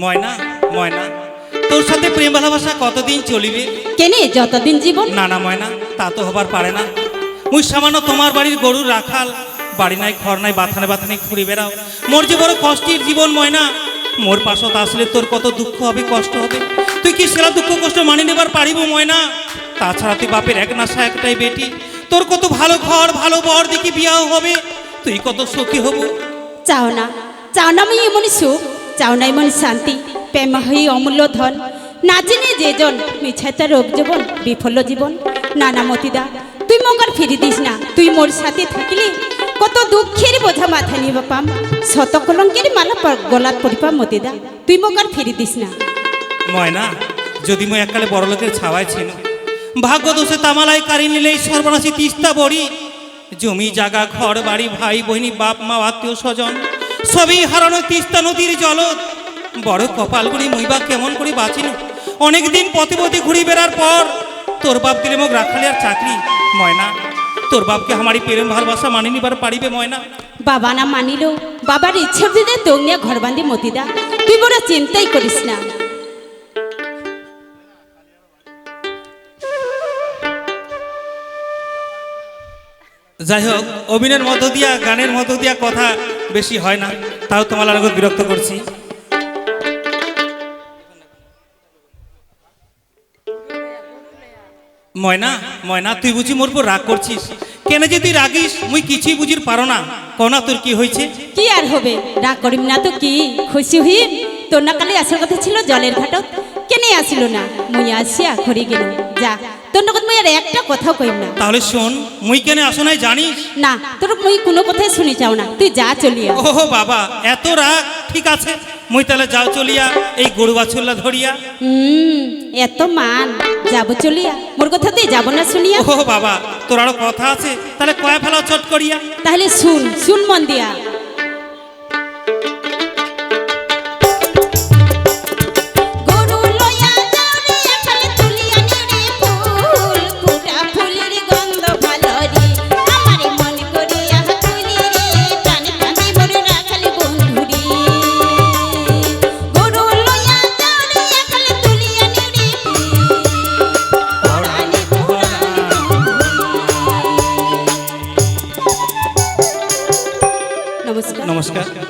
ময়না ময়না, তোর সাথে প্রেম ভালোবাসা কতদিন চলিবে? কেনে যতদিন জীবন। না না ময়না, তা তো হবার পারে না। মুই সামান্য তোমার বাড়ির গরুর রাখাল, বাড়ি নাই ঘর নাই, বাথানে বাথানে ঘুরে বেড়াও। মোর যে বড় কষ্টের জীবন ময়না, মোর পাশত আসলে তোর কত দুঃখ হবে, কষ্ট হবে। তুই কি সেরা দুঃখ কষ্ট মানিয়ে নেবার পারিব ময়না? তাছাড়া তুই বাপের এক নাশা একটাই বেটি, তোর কত ভালো ঘর ভালো বর দেখি বিয়াও হবে, তুই কত সুখী হব। চাও না, চাও না মই এমন সুখ, চাও না এমন শান্তি। প্রেম হই অমূল্য ধন, না জেনে যেজন মিছায় তার রোগ জীবন বিফল জীবন। না না মতিদা, তুই মকার ফিরি দিস না। তুই মোর সাথে থাকলে কত দুঃখের বোঝা মাথায় নিব পাম, শত কলঙ্কের মালা গলাত পড়িপাম। মতিদা, তুই মকার ফিরি দিস না। ময়না, যদি মই এককালে বড় লোকের ছাওয়ায় ছিল, ভাগ্য দোষে তামালায় কারি নিলেই সর্বনাশী তিস্তা বড়ি, জমি জায়গা ঘর বাড়ি ভাই বহিনী বাপ মা আত্মীয় স্বজন সবই হারানো তিস্তা নদীর জলত। বড় কপালগুলি মুইবা কেমন করে বাঁচিল। অনেকদিন পথে পথে ঘুরি বেড়ার পর তোর বাপ দিলে মোক রাখালে আর চাকরি। ময়না, তোর বাপকে আমারই প্রেম ভালোবাসা মানি নিবার পারিবে ময়না? বাবা না মানিল, বাবার ইচ্ছার দিদে তোর নিয়ে ঘর বাঁধি। মতিদা, তুই বড় চিন্তাই করিস না। যাই হোক, অভিনয়ের মধ্য দিয়া গানের মধ্য দিয়া কথা বেশি হয় না, তাও তোমার আগত বিরক্ত করছি। ময়না ময়না, তুই বুঝি মোর উপর রাগ করছিস? কেন যে তুই রাগিস মুই কিছুই বুঝির পারো না। কনা তোর কি হয়েছে? কি আর হবে, রাগ করিম না তো কি, খুশি হইম। তোর না কালে আসার কথা ছিল জলের ঘাটত, কেনে আসিল না? মুই আসিয়া ঘরে গেল। যা, তোর নগদ মুই আর একটা কথাও কইম না। তাহলে শোন, মুই কেন আসো নাই জানিস? না, তোর মুই কোনো কথাই শুনি চাও না, তুই যা চলিয়া। ওহো বাবা, এত রাগ? ঠিক আছে, মুই তাহলে যাও চলিয়া, এই গরু বাছুল্লা ধরিয়া। এত মান, যাব চলিয়া। মোর কথা তুই যাব না শুনিয়া? ওহো বাবা, তোর আরো কথা আছে, তাহলে কয়া ফেলা চট করিয়া। তাহলে শুন, শুন মন দিয়া। নমস্কার। নমস্কার।